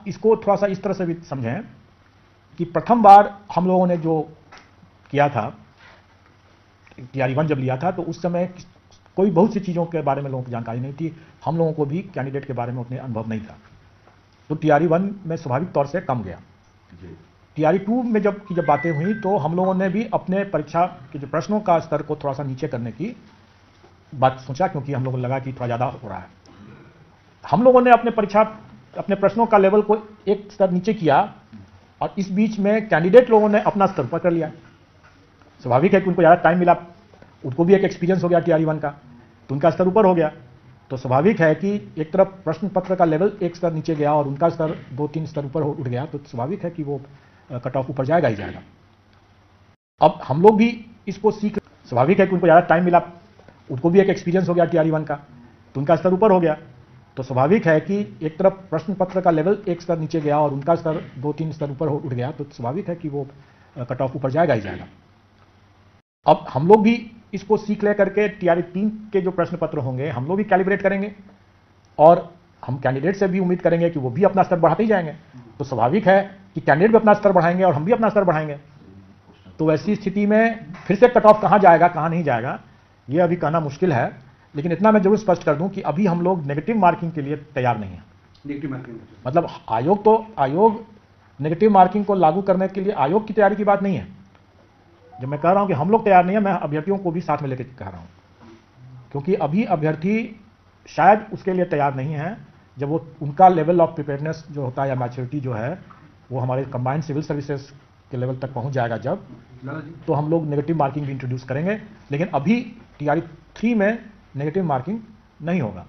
इसको थोड़ा सा इस तरह से भी समझें कि प्रथम बार हम लोगों ने जो किया था, टीआरई 1 जब लिया था, तो उस समय कोई बहुत सी चीज़ों के बारे में लोगों की जानकारी नहीं थी, हम लोगों को भी कैंडिडेट के बारे में उतने अनुभव नहीं था, तो टीआरई 1 में स्वाभाविक तौर से कम गया। टीआरई 2 में जब बातें हुई तो हम लोगों ने भी अपने परीक्षा के जो प्रश्नों का स्तर को थोड़ा सा नीचे करने की बात सोचा, क्योंकि हम लोगों को लगा कि थोड़ा ज़्यादा हो रहा है। हम लोगों ने अपने प्रश्नों का लेवल को एक स्तर नीचे किया, और इस बीच में कैंडिडेट लोगों ने अपना स्तर ऊपर कर लिया। स्वाभाविक है कि उनको ज़्यादा टाइम मिला, उनको भी एक एक्सपीरियंस हो गया टीआरई 1 का, तो उनका स्तर ऊपर हो गया। तो स्वाभाविक है कि एक तरफ प्रश्न पत्र का लेवल एक स्तर नीचे गया और उनका स्तर 2-3 स्तर ऊपर उठ गया, तो स्वाभाविक है कि वो कट ऑफ ऊपर जाएगा ही जाएगा। अब हम लोग भी इसको सीख, स्वाभाविक है कि उनको ज़्यादा टाइम मिला, उनको भी एक एक्सपीरियंस हो गया टीआरई 1 का, तो उनका स्तर ऊपर हो गया। तो स्वाभाविक है कि एक तरफ प्रश्न पत्र का लेवल एक स्तर नीचे गया और उनका स्तर 2-3 स्तर ऊपर उठ गया, तो स्वाभाविक है कि वो कट ऑफ ऊपर जाएगा ही जाएगा। अब हम लोग भी इसको सीख ले करके टीआरई 3 के जो प्रश्न पत्र होंगे हम लोग भी कैलिब्रेट करेंगे, और हम कैंडिडेट से भी उम्मीद करेंगे कि वो भी अपना स्तर बढ़ाते ही जाएंगे। तो स्वाभाविक है कि कैंडिडेट भी अपना स्तर बढ़ाएंगे और हम भी अपना स्तर बढ़ाएंगे। तो ऐसी स्थिति में फिर से कट ऑफ कहाँ जाएगा कहाँ नहीं जाएगा ये अभी कहना मुश्किल है, लेकिन इतना मैं जरूर स्पष्ट कर दूं कि अभी हम लोग नेगेटिव मार्किंग के लिए तैयार नहीं है। नेगेटिव मार्किंग मतलब आयोग नेगेटिव मार्किंग को लागू करने के लिए आयोग की तैयारी की बात नहीं है। जब मैं कह रहा हूं कि हम लोग तैयार नहीं है, मैं अभ्यर्थियों को भी साथ में लेकर कह रहा हूं, क्योंकि अभी अभ्यर्थी शायद उसके लिए तैयार नहीं है। जब वो उनका लेवल ऑफ प्रिपेयरनेस जो होता है या मैच्योरिटी जो है वो हमारे कंबाइंड सिविल सर्विसेज के लेवल तक पहुंच जाएगा जब, तो हम लोग नेगेटिव मार्किंग भी इंट्रोड्यूस करेंगे। लेकिन अभी टीआरई 3 में नेगेटिव मार्किंग नहीं होगा।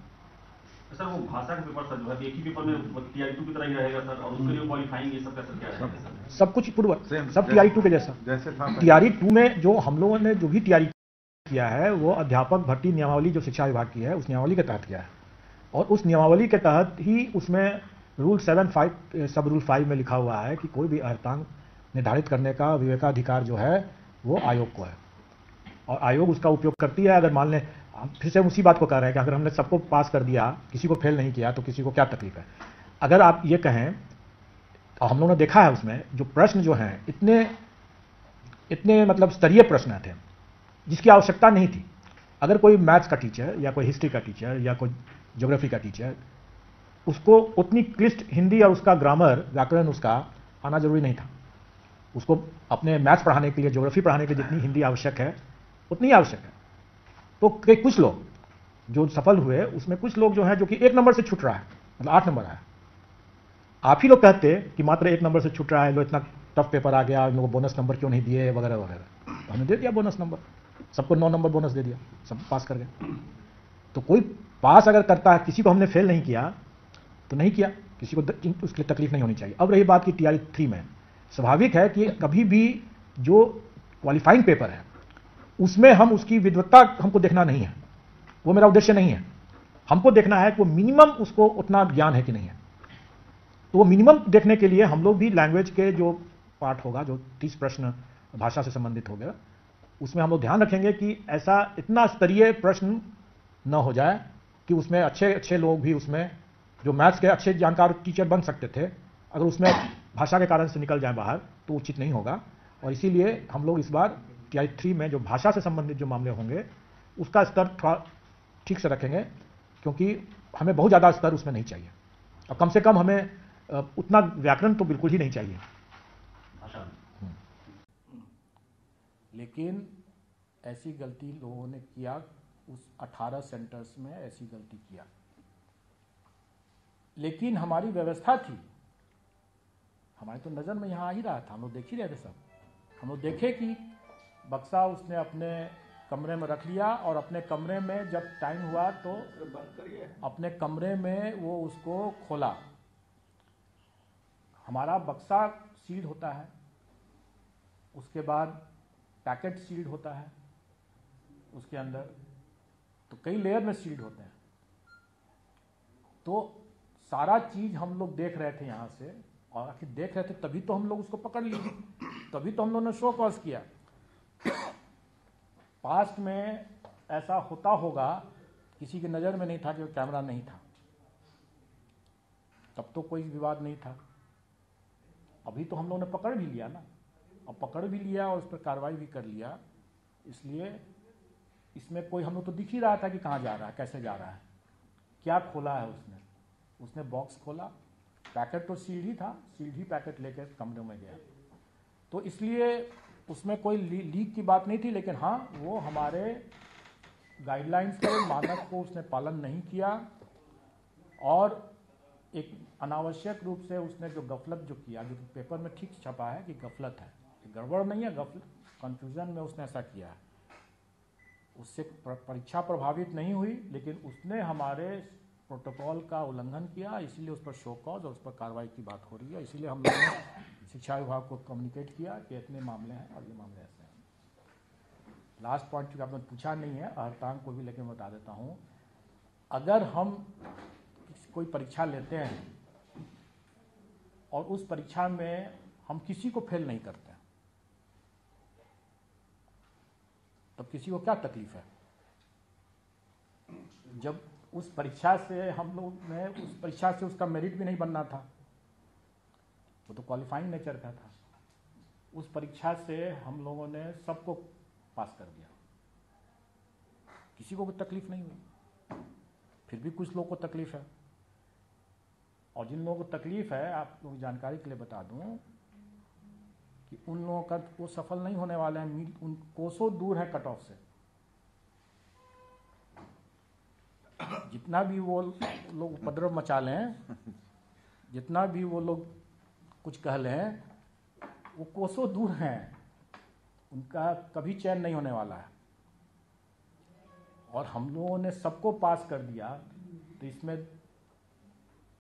सर वो भाषा का पेपर सर जो है एक ही पेपर में टीआरई 2 की तरह ही रहेगा सर, और उसके लिए क्वालिफाइंग ये सब का सर क्या रहेगा? सब कुछ पूर्व सब टीआरई 2 के जैसा। टीआरई 2 में जो हम लोगों ने जो भी तैयारी किया है वो अध्यापक भर्ती नियमावली जो शिक्षा विभाग की है उस नियमावली के तहत किया है, और उस नियमावली के तहत ही उसमें रूल 7(5) सब रूल 5 में लिखा हुआ है कि कोई भी अर्हतांक निर्धारित करने का विवेकाधिकार जो है वो आयोग को है, और आयोग उसका उपयोग करती है। अगर मान लें, हम फिर से उसी बात को कह रहे हैं कि अगर हमने सबको पास कर दिया, किसी को फेल नहीं किया, तो किसी को क्या तकलीफ है। अगर आप ये कहें, तो हम लोगों ने देखा है उसमें जो प्रश्न जो हैं इतने मतलब स्तरीय प्रश्न थे जिसकी आवश्यकता नहीं थी। अगर कोई मैथ्स का टीचर या कोई हिस्ट्री का टीचर या कोई ज्योग्राफी का टीचर, उसको उतनी क्लिष्ट हिंदी और उसका ग्रामर व्याकरण उसका आना जरूरी नहीं था। उसको अपने मैथ्स पढ़ाने के लिए, ज्योग्राफी पढ़ाने के लिए जितनी हिंदी आवश्यक है उतनी आवश्यक है। तो कुछ लोग जो सफल हुए उसमें कुछ लोग जो है जो कि 1 नंबर से छूट रहा है, मतलब 8 नंबर आया। आप ही लोग कहते कि मात्र 1 नंबर से छूट रहा है, लो इतना टफ पेपर आ गया, इन लोगों को बोनस नंबर क्यों नहीं दिए वगैरह वगैरह। तो हमने दे दिया बोनस नंबर, सबको 9 नंबर बोनस दे दिया, सब पास कर गए। तो कोई पास अगर करता है, किसी को हमने फेल नहीं किया तो नहीं किया, किसी को उसके लिए तकलीफ नहीं होनी चाहिए। अब रही बात की टीआरई 3 में, स्वाभाविक है कि कभी भी जो क्वालिफाइंग पेपर है उसमें हम उसकी विद्वत्ता हमको देखना नहीं है, वो मेरा उद्देश्य नहीं है। हमको देखना है कि वो मिनिमम उसको उतना ज्ञान है कि नहीं है। तो वो मिनिमम देखने के लिए हम लोग भी लैंग्वेज के जो पार्ट होगा, जो 30 प्रश्न भाषा से संबंधित हो गया, उसमें हम लोग ध्यान रखेंगे कि ऐसा इतना स्तरीय प्रश्न न हो जाए कि उसमें अच्छे लोग भी, उसमें जो मैथ्स के अच्छे जानकार टीचर बन सकते थे, अगर उसमें भाषा के कारण से निकल जाए बाहर तो उचित नहीं होगा। और इसीलिए हम लोग इस बार टीआरई 3 में जो भाषा से संबंधित जो मामले होंगे उसका स्तर थोड़ा ठीक से रखेंगे, क्योंकि हमें बहुत ज़्यादा स्तर उसमें नहीं चाहिए, और कम से कम हमें उतना व्याकरण तो बिल्कुल ही नहीं चाहिए। लेकिन ऐसी गलती लोगों ने किया, उस 18 सेंटर्स में ऐसी गलती किया, लेकिन हमारी व्यवस्था थी, हमारी तो नज़र में यहाँ आ ही रहा था, हम लोग देख ही रहे थे सब। हम लोग देखे कि बक्सा उसने अपने कमरे में रख लिया, और अपने कमरे में जब टाइम हुआ तो अपने कमरे में वो उसको खोला। हमारा बक्सा सील्ड होता है, उसके बाद पैकेट सील्ड होता है, उसके अंदर तो कई लेयर में सील्ड होते हैं। तो सारा चीज़ हम लोग देख रहे थे यहाँ से, और आखिर देख रहे थे तभी तो हम लोग उसको पकड़ लिए, तभी तो हम लोगों ने शो कॉज किया। पास्ट में ऐसा होता होगा, किसी की नज़र में नहीं था कि कैमरा नहीं था, तब तो कोई विवाद नहीं था। अभी तो हम लोगों ने पकड़ भी लिया ना, और पकड़ भी लिया और उस पर कार्रवाई भी कर लिया, इसलिए इसमें कोई हम लोग तो दिख ही रहा था कि कहाँ जा रहा है, कैसे जा रहा है, क्या खोला है उसने बॉक्स खोला, पैकेट तो सीढ़ी था, सीढ़ी पैकेट लेकर कमरे में गया। तो इसलिए उसमें कोई लीक की बात नहीं थी, लेकिन हाँ वो हमारे गाइडलाइंस के मानक को उसने पालन नहीं किया और एक अनावश्यक रूप से उसने जो गफलत जो किया, जो पेपर में ठीक छपा है कि गफलत है, गड़बड़ नहीं है, गफलत, कंफ्यूजन में उसने ऐसा किया है। उससे परीक्षा प्रभावित नहीं हुई, लेकिन उसने हमारे प्रोटोकॉल का उल्लंघन किया, इसीलिए उस पर शो कॉज और उस पर कार्रवाई की बात हो रही है। इसीलिए हम लोगों ने शिक्षा विभाग को कम्युनिकेट किया कि इतने मामले हैं और ये मामले ऐसे हैं। लास्ट पॉइंट जो आपने पूछा नहीं है अहर्तांग को भी, लेकिन बता देता हूँ, अगर हम कोई परीक्षा लेते हैं और उस परीक्षा में हम किसी को फेल नहीं करते हैं, तब किसी को क्या तकलीफ है? जब उस परीक्षा से हम लोग ने, उस परीक्षा से उसका मेरिट भी नहीं बनना था, वो तो क्वालिफाइंग नेचर का था। उस परीक्षा से हम लोगों ने सबको पास कर दिया, किसी को भी तकलीफ नहीं हुई। फिर भी कुछ लोगों को तकलीफ है, और जिन लोगों को तकलीफ है, आप लोग जानकारी के लिए बता दूं कि उन लोगों का वो सफल नहीं होने वाले हैं, उन कोसों दूर है कट ऑफ से। जितना भी वो लोग उपद्रव मचा लें, जितना भी वो लोग कुछ कह लें, वो कोसों दूर हैं, उनका कभी चैन नहीं होने वाला है। और हम लोगों ने सबको पास कर दिया, तो इसमें